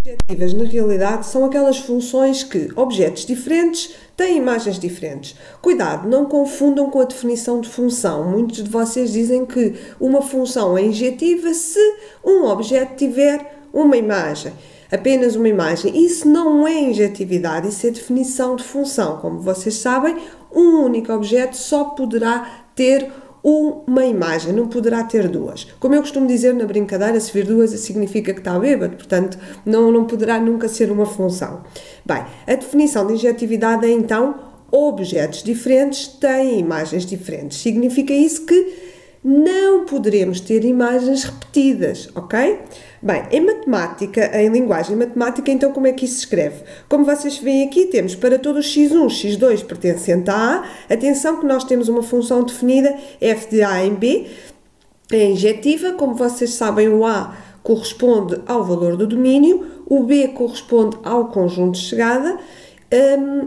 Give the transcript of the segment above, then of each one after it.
Injetivas, na realidade, são aquelas funções que objetos diferentes têm imagens diferentes. Cuidado, não confundam com a definição de função. Muitos de vocês dizem que uma função é injetiva se um objeto tiver uma imagem, apenas uma imagem. Isso não é injetividade, isso é definição de função. Como vocês sabem, um único objeto só poderá ter uma imagem, não poderá ter duas. Como eu costumo dizer na brincadeira, se vir duas significa que está bêbado, portanto não poderá nunca ser uma função. Bem, a definição de injetividade é então objetos diferentes têm imagens diferentes. Significa isso que não poderemos ter imagens repetidas, ok? Bem, em matemática, em linguagem matemática, então como é que isso se escreve? Como vocês veem aqui, temos para todo o x1, x2 pertencente a A, atenção que nós temos uma função definida, f de A em B, é injetiva, como vocês sabem o A corresponde ao valor do domínio, o B corresponde ao conjunto de chegada,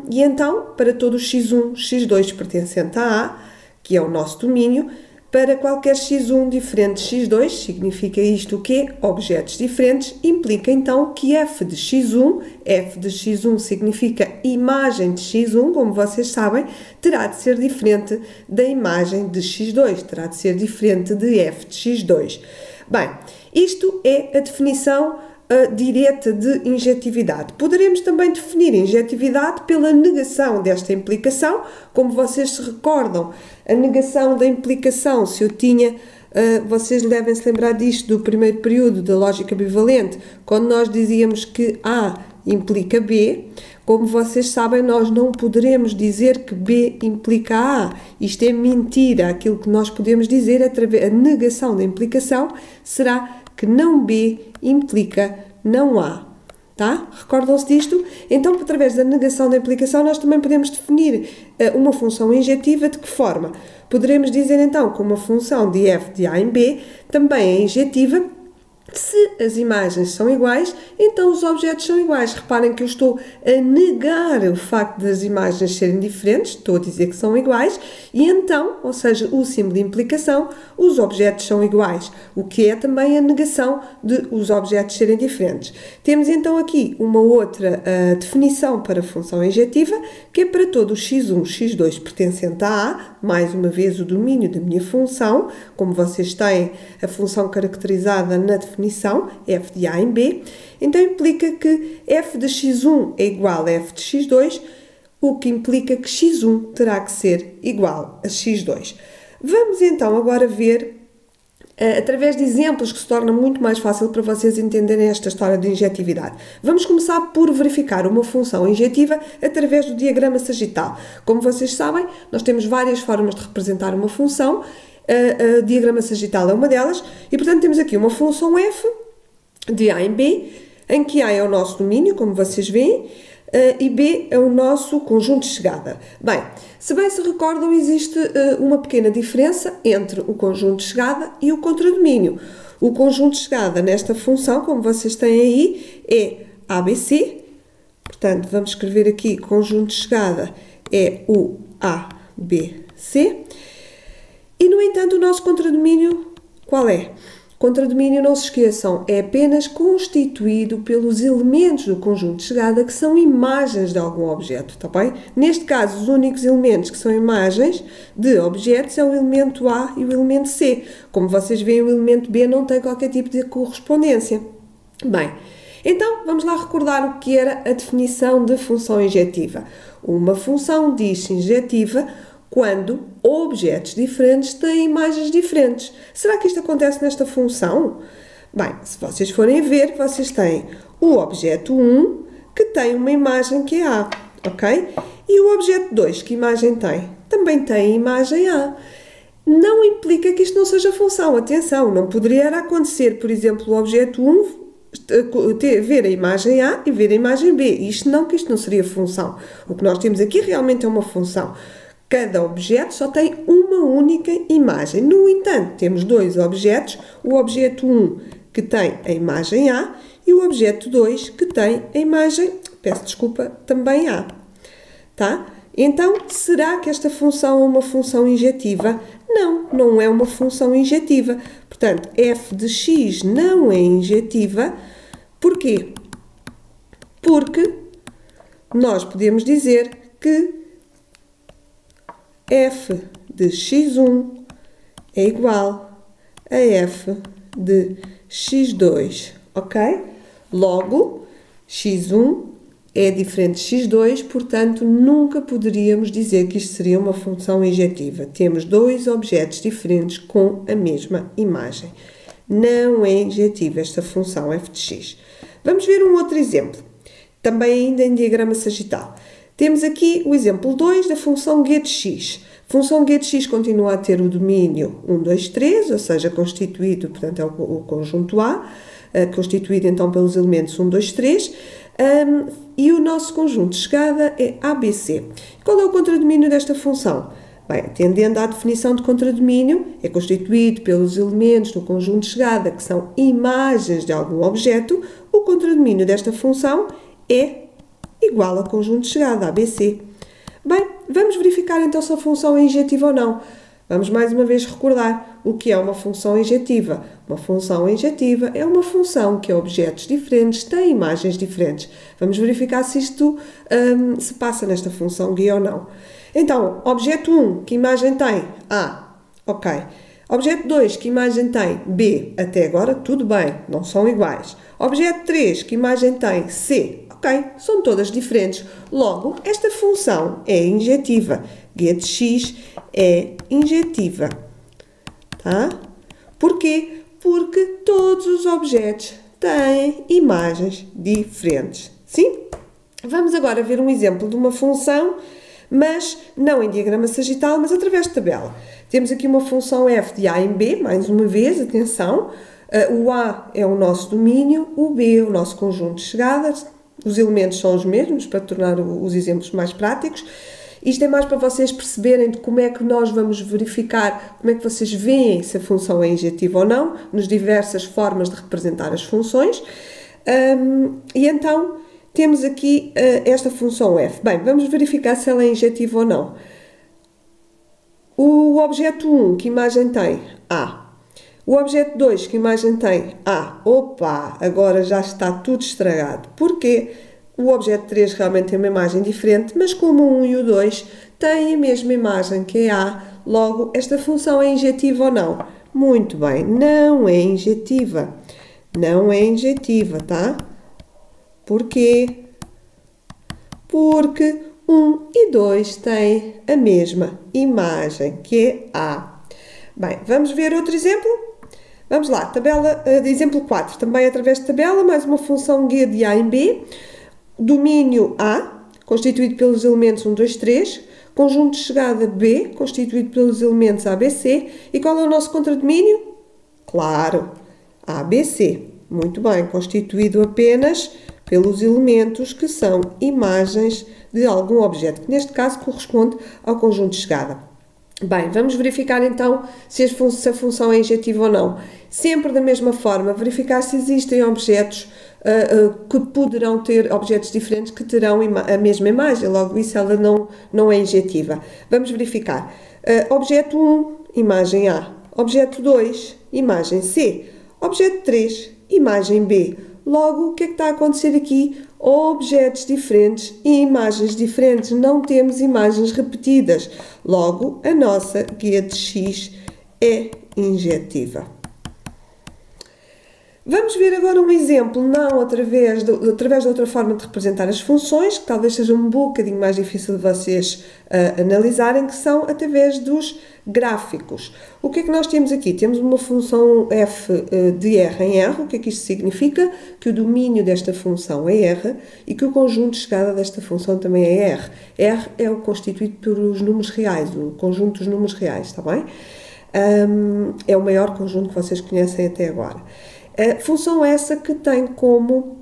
e então, para todo o x1, x2 pertencente a A, que é o nosso domínio, para qualquer x1 diferente de x2, significa isto o quê? Objetos diferentes, implica então que f de x1 significa imagem de x1, como vocês sabem, terá de ser diferente da imagem de x2, terá de ser diferente de f de x2. Bem, isto é a definição direta de injetividade. Poderemos também definir injetividade pela negação desta implicação, como vocês se recordam, a negação da implicação, se eu tinha, vocês devem se lembrar disto do primeiro período da lógica bivalente, quando nós dizíamos que A implica B, como vocês sabem, nós não poderemos dizer que B implica A. Isto é mentira. Aquilo que nós podemos dizer, através da negação da implicação, será que não B implica não A. Tá? Recordam-se disto? Então, através da negação da implicação, nós também podemos definir uma função injetiva. De que forma? Poderemos dizer, então, que uma função de f de A em B também é injetiva se as imagens são iguais, então os objetos são iguais. Reparem que eu estou a negar o facto das imagens serem diferentes, estou a dizer que são iguais, e então, ou seja, o símbolo de implicação, os objetos são iguais, o que é também a negação de os objetos serem diferentes. Temos então aqui uma outra definição para a função injetiva, que é para todo o x1, x2 pertencente a A, mais uma vez o domínio da minha função, como vocês têm a função caracterizada na definição, f de A em B, então implica que f de x1 é igual a f de x2, o que implica que x1 terá que ser igual a x2. Vamos então agora ver, através de exemplos que se torna muito mais fácil para vocês entenderem esta história de injetividade. Vamos começar por verificar uma função injetiva através do diagrama sagital. Como vocês sabem, nós temos várias formas de representar uma função. O diagrama sagital é uma delas e, portanto, temos aqui uma função f de A em B, em que A é o nosso domínio, como vocês veem, e B é o nosso conjunto de chegada. Bem se recordam, existe uma pequena diferença entre o conjunto de chegada e o contradomínio. O conjunto de chegada nesta função, como vocês têm aí, é ABC, portanto, vamos escrever aqui conjunto de chegada é o ABC. E, no entanto, o nosso contradomínio, qual é? Contradomínio, não se esqueçam, é apenas constituído pelos elementos do conjunto de chegada que são imagens de algum objeto, está bem? Neste caso, os únicos elementos que são imagens de objetos é o elemento A e o elemento C. Como vocês veem, o elemento B não tem qualquer tipo de correspondência. Bem, então, vamos lá recordar o que era a definição de função injetiva. Uma função diz-se injetiva quando objetos diferentes têm imagens diferentes. Será que isto acontece nesta função? Bem, se vocês forem ver, vocês têm o objeto 1, que tem uma imagem que é A, ok? E o objeto 2, que imagem tem? Também tem a imagem A. Não implica que isto não seja função, atenção, não poderia acontecer, por exemplo, o objeto 1 ver a imagem A e ver a imagem B. Isto não seria função. O que nós temos aqui realmente é uma função. Cada objeto só tem uma única imagem. No entanto, temos dois objetos, o objeto 1 que tem a imagem A e o objeto 2 que tem a imagem, também A. Tá? Então, será que esta função é uma função injetiva? Não, não é uma função injetiva. Portanto, f de x não é injetiva. Porquê? Porque nós podemos dizer que f de x1 é igual a f de x2, ok? Logo, x1 é diferente de x2, portanto, nunca poderíamos dizer que isto seria uma função injetiva. Temos dois objetos diferentes com a mesma imagem. Não é injetiva esta função f de x. Vamos ver um outro exemplo, também ainda em diagrama sagital. Temos aqui o exemplo 2 da função g de x. A função g de x continua a ter o domínio 1, 2, 3, ou seja, constituído, portanto, é o conjunto A, constituído então pelos elementos 1, 2, 3, e o nosso conjunto de chegada é ABC. Qual é o contradomínio desta função? Bem, atendendo à definição de contradomínio, é constituído pelos elementos do conjunto de chegada, que são imagens de algum objeto. O contradomínio desta função é igual ao conjunto de chegada, ABC. Bem, vamos verificar então se a função é injetiva ou não. Vamos mais uma vez recordar o que é uma função injetiva. Uma função injetiva é uma função que objetos diferentes têm imagens diferentes. Vamos verificar se isto se passa nesta função G ou não. Então, objeto 1, que imagem tem? A. Ok. Objeto 2, que imagem tem? B. Até agora, tudo bem, não são iguais. Objeto 3, que imagem tem? C. Ok, são todas diferentes. Logo, esta função é injetiva. G de x é injetiva. Tá? Porquê? Porque todos os objetos têm imagens diferentes. Sim? Vamos agora ver um exemplo de uma função, mas não em diagrama sagital, mas através de tabela. Temos aqui uma função f de a em b, mais uma vez, atenção. O a é o nosso domínio, o b é o nosso conjunto de chegadas. Os elementos são os mesmos, para tornar os exemplos mais práticos. Isto é mais para vocês perceberem de como é que nós vamos verificar, como é que vocês veem se a função é injetiva ou não, nas diversas formas de representar as funções. E então, temos aqui esta função f. Bem, vamos verificar se ela é injetiva ou não. O objeto 1, que imagem tem? A. O objeto 2, que imagem tem? A. Opa, agora já está tudo estragado. Porquê? O objeto 3 realmente tem uma imagem diferente, mas como o 1 e o 2 têm a mesma imagem que é A, logo, esta função é injetiva ou não? Muito bem, não é injetiva. Não é injetiva, tá? Porquê? Porque 1 e 2 têm a mesma imagem que é A. Bem, vamos ver outro exemplo? Vamos lá, tabela de exemplo 4, também através de tabela, mais uma função G de A em B, domínio A, constituído pelos elementos 1, 2, 3, conjunto de chegada B, constituído pelos elementos ABC, e qual é o nosso contradomínio? Claro, ABC, muito bem, constituído apenas pelos elementos que são imagens de algum objeto, que neste caso corresponde ao conjunto de chegada. Bem, vamos verificar então se a função é injetiva ou não. Sempre da mesma forma, verificar se existem objetos que poderão ter objetos diferentes que terão a mesma imagem, logo isso ela não é injetiva. Vamos verificar. Objeto 1, imagem A. Objeto 2, imagem C. Objeto 3, imagem B. Logo, o que é que está a acontecer aqui? Objetos diferentes e imagens diferentes. Não temos imagens repetidas. Logo, a nossa G de x é injetiva. Vamos ver agora um exemplo, não através de outra forma de representar as funções, que talvez seja um bocadinho mais difícil de vocês analisarem, que são através dos gráficos. O que é que nós temos aqui? Temos uma função f de r em r. O que é que isto significa? Que o domínio desta função é r e que o conjunto de chegada desta função também é r. R é o constituído pelos números reais, o conjunto dos números reais, está bem? É o maior conjunto que vocês conhecem até agora. Função essa que tem como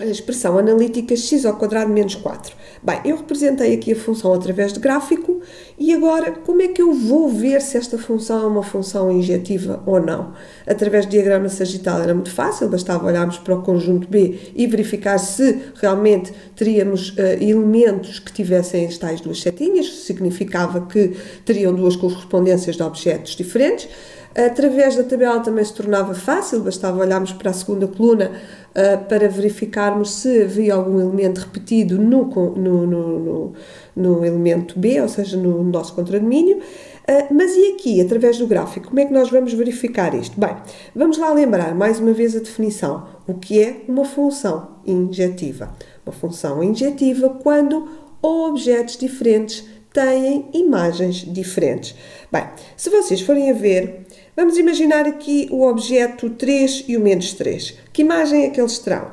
expressão analítica x² menos 4. Bem, eu representei aqui a função através de gráfico gráfico e agora como é que eu vou ver se esta função é uma função injetiva ou não? Através do diagrama sagital era muito fácil, bastava olharmos para o conjunto B e verificar se realmente teríamos elementos que tivessem as tais duas setinhas, significava que teriam duas correspondências de objetos diferentes. Através da tabela também se tornava fácil, bastava olharmos para a segunda coluna para verificarmos se havia algum elemento repetido no elemento B, ou seja, no nosso contradomínio. Mas e aqui, através do gráfico, como é que nós vamos verificar isto? Bem, vamos lá lembrar mais uma vez a definição. O que é uma função injetiva? Uma função injetiva quando objetos diferentes têm imagens diferentes. Bem, se vocês forem a ver, vamos imaginar aqui o objeto 3 e o menos 3. Que imagem é que eles terão?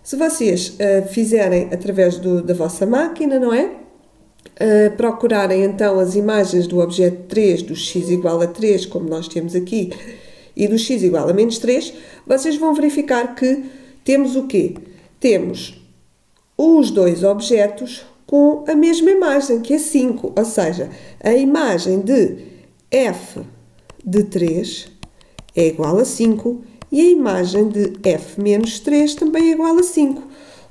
Se vocês fizerem através da vossa máquina, não é? Procurarem então as imagens do objeto 3, do x igual a 3, como nós temos aqui, e do x igual a menos 3, vocês vão verificar que temos o quê? Temos os dois objetos com a mesma imagem, que é 5, ou seja, a imagem de f de 3 é igual a 5 e a imagem de f menos 3 também é igual a 5.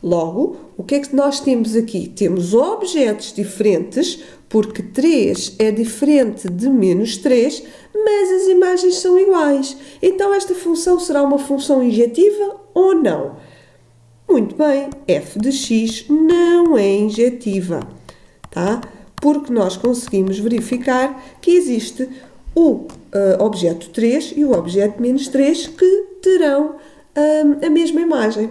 Logo, o que é que nós temos aqui? Temos objetos diferentes, porque 3 é diferente de menos 3, mas as imagens são iguais. Então, esta função será uma função injetiva ou não? Muito bem, f de x não é injetiva, tá? Porque nós conseguimos verificar que existe o objeto 3 e o objeto menos 3 que terão a mesma imagem.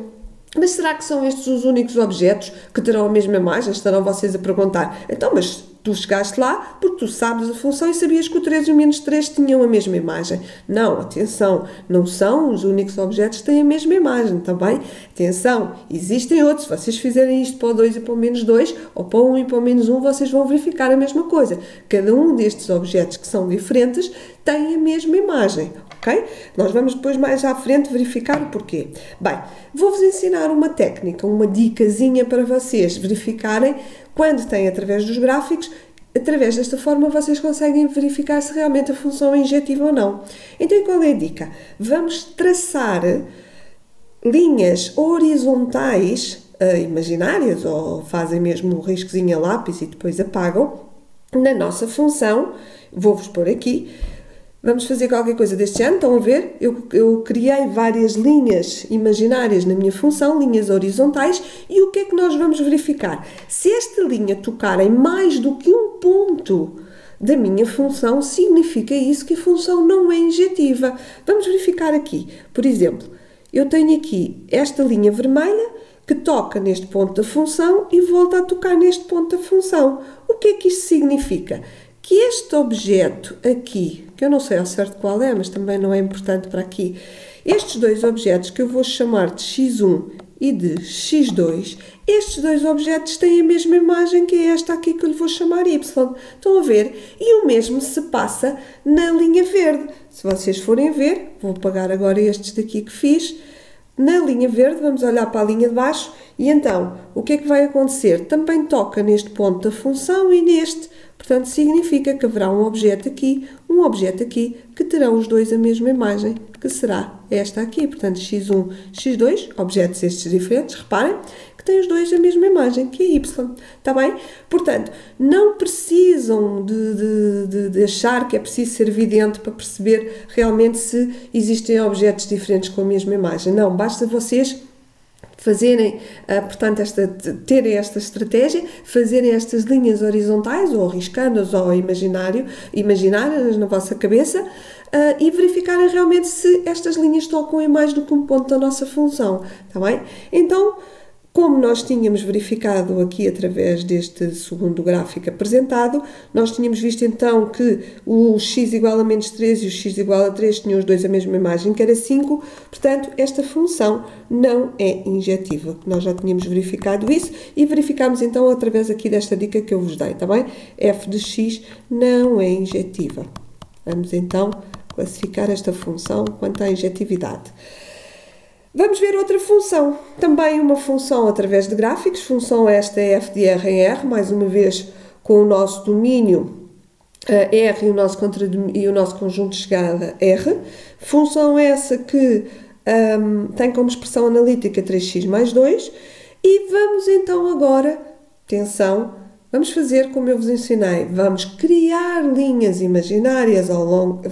Mas será que são estes os únicos objetos que terão a mesma imagem? Estarão vocês a perguntar. Então, mas tu chegaste lá porque tu sabes a função e sabias que o 3 e o menos 3 tinham a mesma imagem. Não, atenção, não são os únicos objetos que têm a mesma imagem, tá bem? Atenção, existem outros. Se vocês fizerem isto para o 2 e para o menos 2, ou para o 1 e para o menos 1, vocês vão verificar a mesma coisa. Cada um destes objetos que são diferentes tem a mesma imagem, ok? Nós vamos depois mais à frente verificar o porquê. Bem, vou-vos ensinar uma técnica, uma dicasinha para vocês verificarem quando têm através dos gráficos. Através desta forma vocês conseguem verificar se realmente a função é injetiva ou não. Então qual é a dica? Vamos traçar linhas horizontais imaginárias, ou fazem mesmo um riscozinho a lápis e depois apagam, na nossa função. Vou-vos pôr aqui. Vamos fazer qualquer coisa deste género, estão a ver? Eu criei várias linhas imaginárias na minha função, linhas horizontais, e o que é que nós vamos verificar? Se esta linha tocar em mais do que um ponto da minha função, significa isso que a função não é injetiva. Vamos verificar aqui. Por exemplo, eu tenho aqui esta linha vermelha que toca neste ponto da função e volta a tocar neste ponto da função. O que é que isto significa? Que este objeto aqui, que eu não sei ao certo qual é, mas também não é importante para aqui, estes dois objetos que eu vou chamar de x1 e de x2, estes dois objetos têm a mesma imagem que é esta aqui que eu lhe vou chamar y. Estão a ver? E o mesmo se passa na linha verde. Se vocês forem ver, vou apagar agora estes daqui que fiz. Na linha verde, vamos olhar para a linha de baixo e então, o que é que vai acontecer? Também toca neste ponto da função e neste. Portanto, significa que haverá um objeto aqui que terão os dois a mesma imagem, que será esta aqui. Portanto, x1, x2, objetos estes diferentes, reparem, que têm os dois a mesma imagem, que é y. Está bem? Portanto, não precisam de achar que é preciso ser evidente para perceber realmente se existem objetos diferentes com a mesma imagem. Não, basta vocês fazerem, portanto, terem esta estratégia, fazerem estas linhas horizontais, ou riscando-as, ou imaginárias na vossa cabeça, e verificarem realmente se estas linhas tocam em mais do que um ponto da nossa função, está bem? Então, como nós tínhamos verificado aqui através deste segundo gráfico apresentado, nós tínhamos visto então que o x igual a menos 3 e o x igual a 3 tinham os dois a mesma imagem, que era 5, portanto esta função não é injetiva. Nós já tínhamos verificado isso e verificámos então através aqui desta dica que eu vos dei, está bem? f de x não é injetiva. Vamos então classificar esta função quanto à injetividade. Vamos ver outra função, também uma função através de gráficos, função esta é f de r em r, mais uma vez com o nosso domínio R e o nosso conjunto de chegada R. Função essa que tem como expressão analítica 3x mais 2. E vamos então agora, atenção, vamos fazer como eu vos ensinei. Vamos criar linhas imaginárias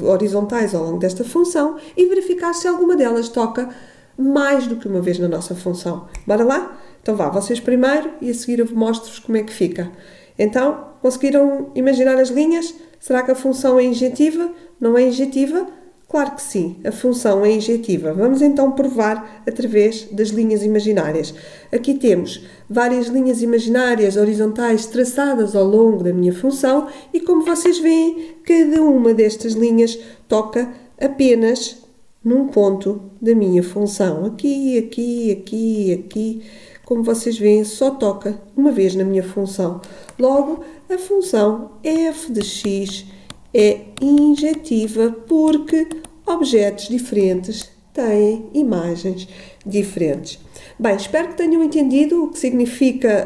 horizontais ao longo desta função e verificar se alguma delas toca mais do que uma vez na nossa função. Bora lá? Então vá, vocês primeiro e a seguir eu mostro-vos como é que fica. Então, conseguiram imaginar as linhas? Será que a função é injetiva? Não é injetiva? Claro que sim, a função é injetiva. Vamos então provar através das linhas imaginárias. Aqui temos várias linhas imaginárias horizontais traçadas ao longo da minha função e, como vocês veem, cada uma destas linhas toca apenas num ponto da minha função. Aqui, aqui, aqui, aqui. Como vocês veem, só toca uma vez na minha função. Logo, a função f de x é injetiva porque objetos diferentes têm imagens diferentes. Bem, espero que tenham entendido o que significa,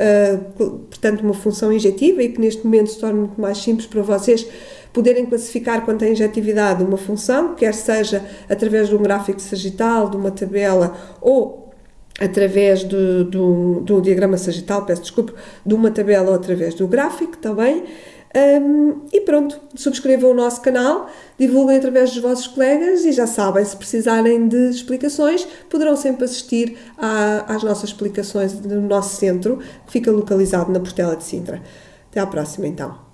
portanto, uma função injetiva e que neste momento se torne muito mais simples para vocês poderem classificar quanto à injetividade uma função, quer seja através de um gráfico sagital, de uma tabela ou através do diagrama sagital, peço desculpa, de uma tabela ou através do gráfico também. E pronto, subscrevam o nosso canal, divulguem através dos vossos colegas e já sabem, se precisarem de explicações, poderão sempre assistir às nossas explicações no nosso centro, que fica localizado na Portela de Sintra. Até à próxima então.